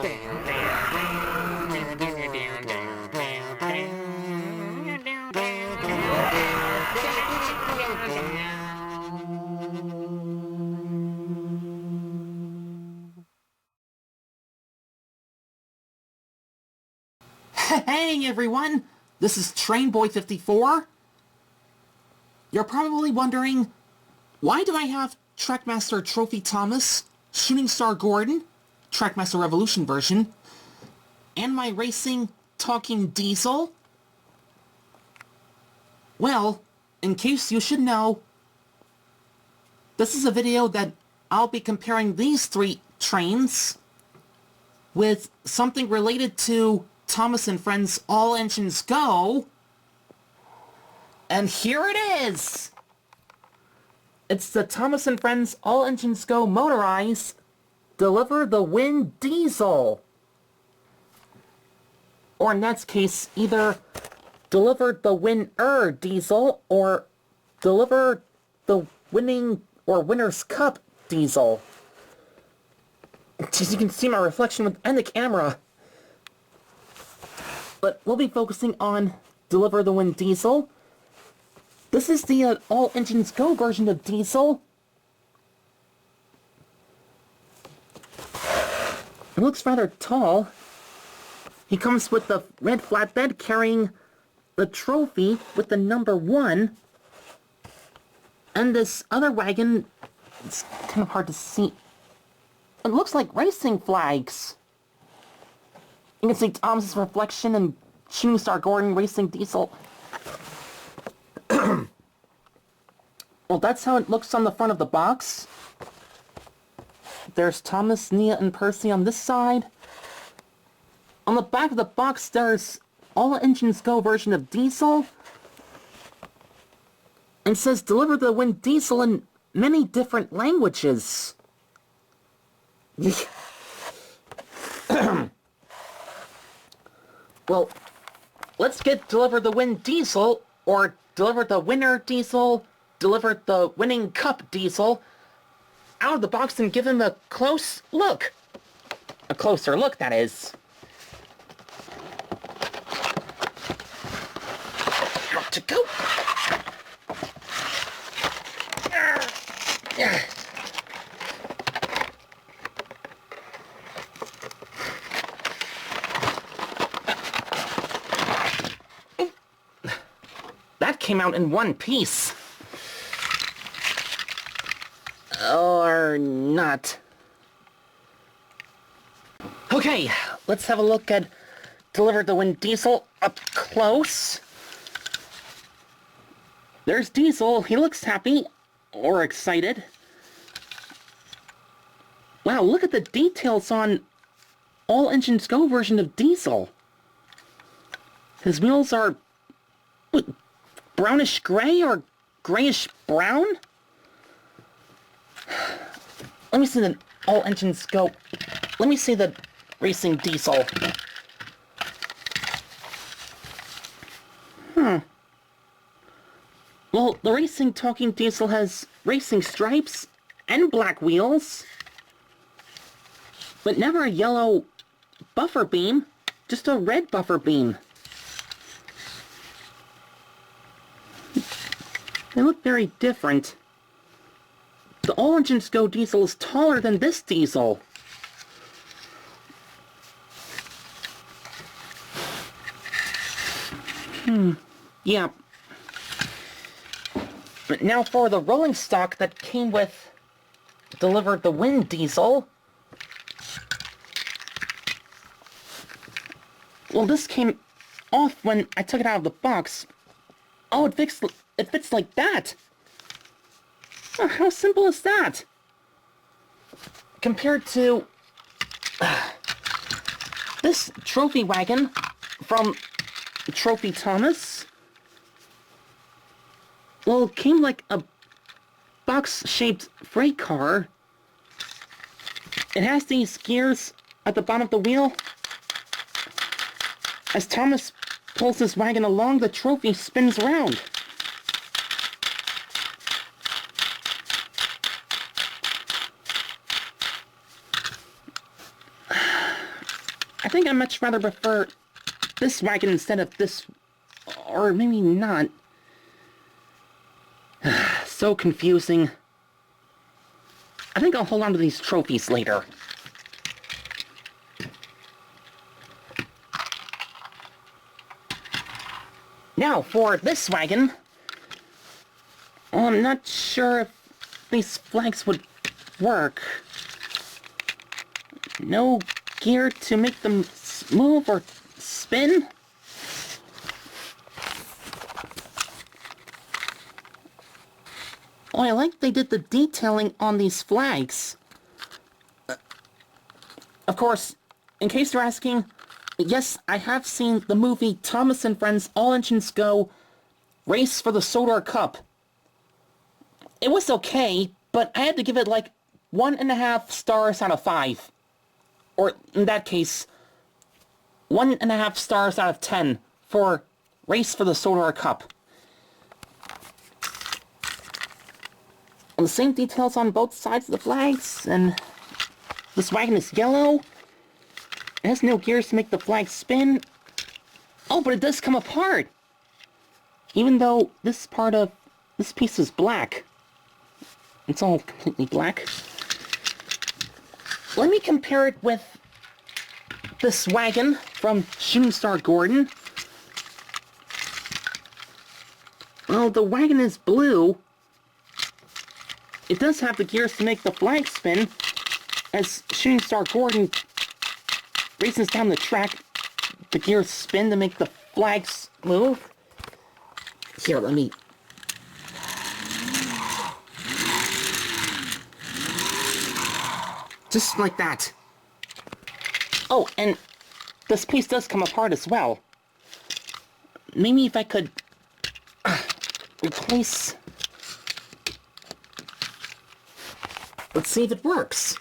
Hey everyone, this is Trainboy54. You're probably wondering, why do I have Trackmaster Trophy Thomas, Shooting Star Gordon, Trackmaster Revolution version, and my racing talking diesel? Well, in case you should know, this is a video that I'll be comparing these three trains with something related to Thomas and Friends All Engines Go. And here it is! It's the Thomas and Friends All Engines Go motorized Deliver the Wind Diesel. Or in that case, either Deliver the Winner Diesel or Deliver the Winning or Winner's Cup Diesel. As you can see my reflection within the camera. But we'll be focusing on Deliver the Wind Diesel. This is the All Engines Go version of Diesel. It looks rather tall. He comes with the red flatbed carrying the trophy with the number 1. And this other wagon, it's kind of hard to see. It looks like racing flags. You can see Thomas's reflection and Shooting Star Gordon racing diesel. Well, that's how it looks on the front of the box. There's Thomas, Nia, and Percy on this side. On the back of the box, there's All Engines Go version of Diesel. And it says Deliver the Wind Diesel in many different languages. Well, let's get Deliver the Wind Diesel, or Deliver the Winner Diesel, Deliver the Winning Cup Diesel, out of the box and give him a close look. A closer look, that is. Got to go. That came out in one piece. Or not. Okay, let's have a look at Deliver the Wind Diesel up close. There's Diesel. He looks happy or excited. Wow, look at the details on All Engines Go version of Diesel. His wheels are brownish gray or grayish brown? Let me see the All Engines Go. Let me see the racing diesel. Well, the racing talking diesel has racing stripes and black wheels, but never a yellow buffer beam, just a red buffer beam. They look very different. The All Engines Go diesel is taller than this diesel. Yeah. But now for the rolling stock that came with Deliver the Wind Diesel. Well, this came off when I took it out of the box. Oh, it fits like that. Oh, how simple is that? Compared to this trophy wagon from Trophy Thomas. Well, it came like a box-shaped freight car. It has these gears at the bottom of the wheel. As Thomas pulls his wagon along, the trophy spins around. think I much rather prefer this wagon instead of this, or maybe not. So confusing. I think I'll hold on to these trophies later. Now, for this wagon, I'm not sure if these flags would work. No gear to make them move or spin? Oh, I like they did the detailing on these flags. Of course, in case you're asking, yes, I have seen the movie Thomas and Friends All Engines Go Race for the Solar Cup. It was okay, but I had to give it like 1.5 stars out of 5. Or, in that case, 1.5 stars out of 10 for Race for the Solar Cup. And the same details on both sides of the flags, and this wagon is yellow. It has no gears to make the flag spin. Oh, but it does come apart! Even though this piece is black. It's all completely black. Let me compare it with this wagon from Shooting Star Gordon. Well, the wagon is blue. It does have the gears to make the flag spin, as Shooting Star Gordon races down the track. The gears spin to make the flags move. Here, let me... Just like that. Oh, and this piece does come apart as well. Maybe if I could replace... Let's see if it works.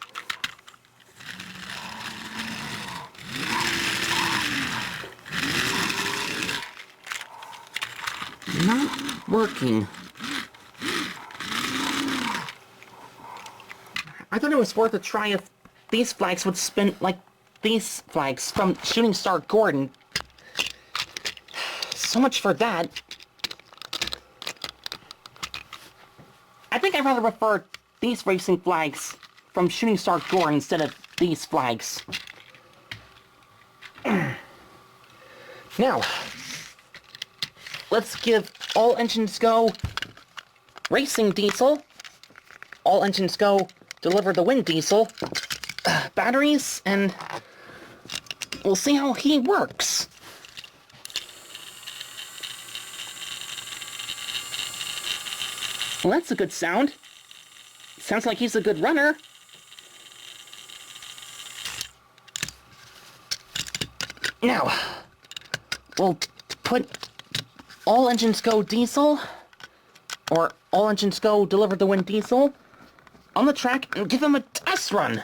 Not working. I thought it was worth a try if these flags would spin like these flags from Shooting Star Gordon. So much for that. I think I'd rather prefer these racing flags from Shooting Star Gordon instead of these flags. Now, let's give All Engines Go Racing Diesel, All Engines Go Deliver the Wind Diesel batteries, and we'll see how he works. Well, that's a good sound. Sounds like he's a good runner. Now, we'll put All Engines Go Diesel, or All Engines Go Deliver the Wind Diesel, on the track and give him a test run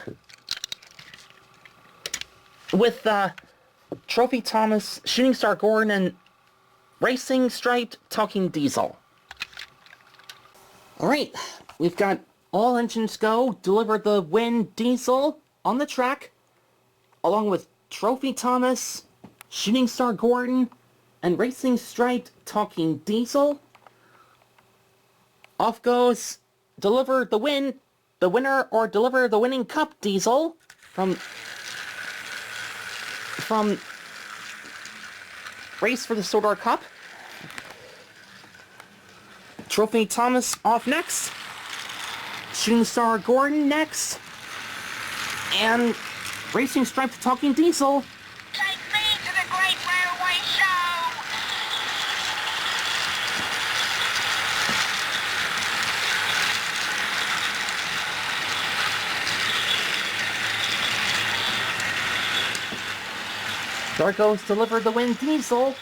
with Trophy Thomas, Shooting Star Gordon, and Racing Striped Talking Diesel. Alright, we've got All Engines Go Deliver the Wind Diesel on the track, along with Trophy Thomas, Shooting Star Gordon, and Racing Striped Talking Diesel. Off goes Deliver the Win, the winner, or Deliver the Winning Cup Diesel from Race for the Solar Cup. Trophy Thomas off next. Shooting Star Gordon next. And Racing Striped Talking Diesel. Take me to the Great Railway Show! There goes Deliver the Wind Diesel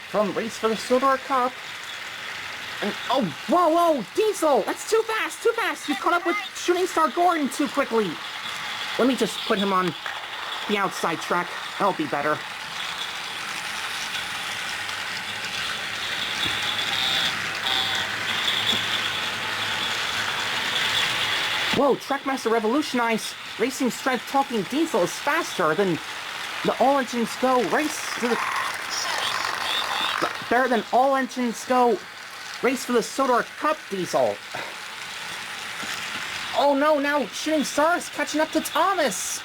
from Race for the Solar Cup. And, oh, whoa, Diesel! That's too fast, too fast! You caught up with Shooting Star Gordon too quickly. Let me just put him on the outside track. That'll be better. Whoa, Trackmaster revolutionized Racing Striped Talking Diesel is faster than The All Engines Go race to the... Better than All Engines Go race for the Sodor Cup diesel. Oh no, now Shooting Star is catching up to Thomas.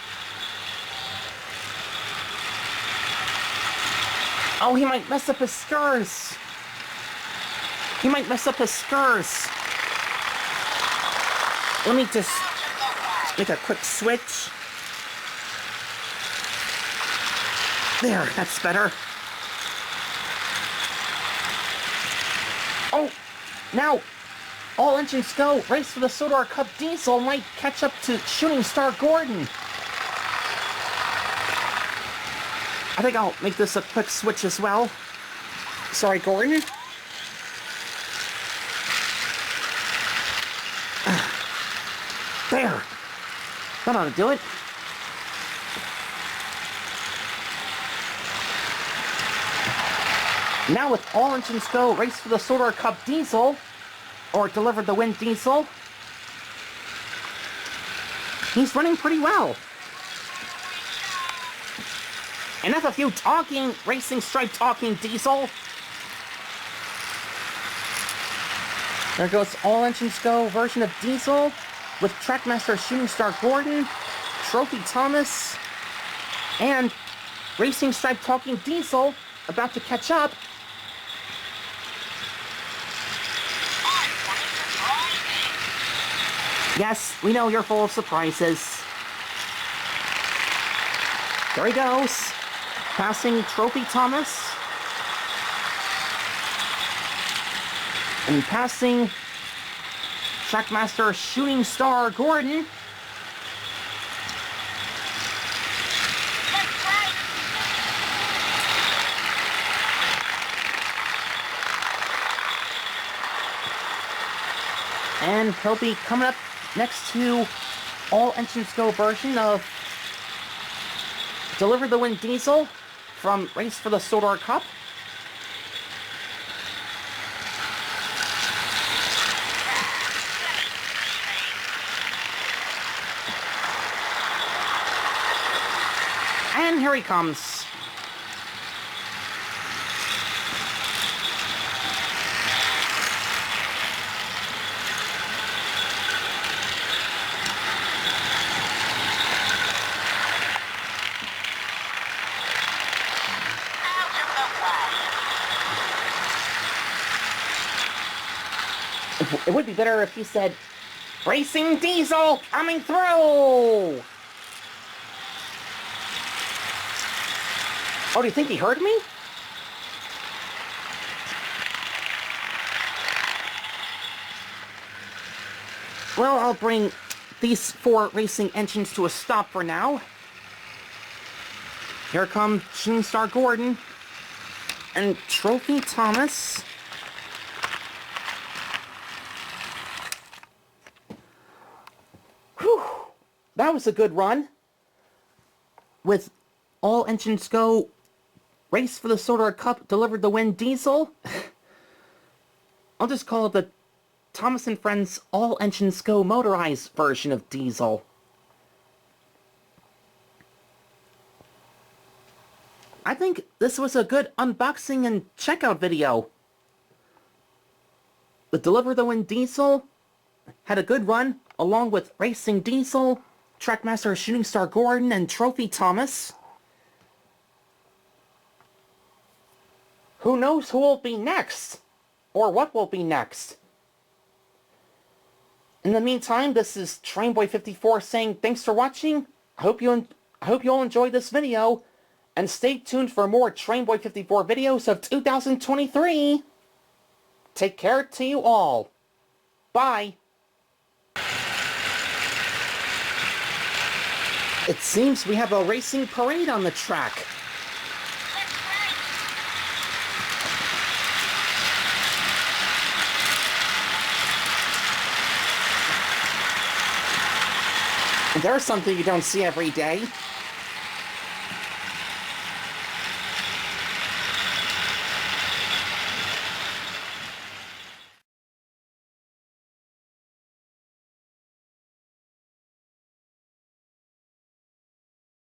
Oh, he might mess up his skirts. He might mess up his skirts. Let me just make a quick switch. There, that's better. Oh, now All Engines Go race for the Sodor Cup diesel might catch up to Shooting Star Gordon. I think I'll make this a quick switch as well. Sorry, Gordon. There. That ought to do it. Now with All Engines Go race for the Sodor Cup diesel, or Deliver the Wind diesel, he's running pretty well. Enough of you talking, Racing Stripe talking diesel. There goes All Engines Go version of diesel with Trackmaster Shooting Star Gordon, Trophy Thomas, and Racing Stripe talking diesel about to catch up. Yes, we know you're full of surprises. There he goes, passing Trophy Thomas, and passing Trackmaster Shooting Star Gordon. And he'll be coming up next to All Engines Go version of Deliver the Wind diesel from Race for the Sodor Cup. And here he comes. It would be better if he said, Racing Diesel coming through! Oh, do you think he heard me? Well, I'll bring these 4 racing engines to a stop for now. Here come Shooting Star Gordon and Trophy Thomas. Whew, that was a good run. With All Engines Go Race for the Sodor Cup Delivered the Wind diesel. I'll just call it the Thomas and Friends All Engines Go motorized version of diesel. I think this was a good unboxing and checkout video. The Deliver the Wind diesel had a good run, along with Racing Diesel, Trackmaster Shooting Star Gordon, and Trophy Thomas. Who knows who will be next? Or what will be next? In the meantime, this is Trainboy54 saying thanks for watching. I hope you all enjoyed this video. And stay tuned for more Trainboy54 videos of 2023. Take care to you all. Bye. It seems we have a racing parade on the track. There's something you don't see every day.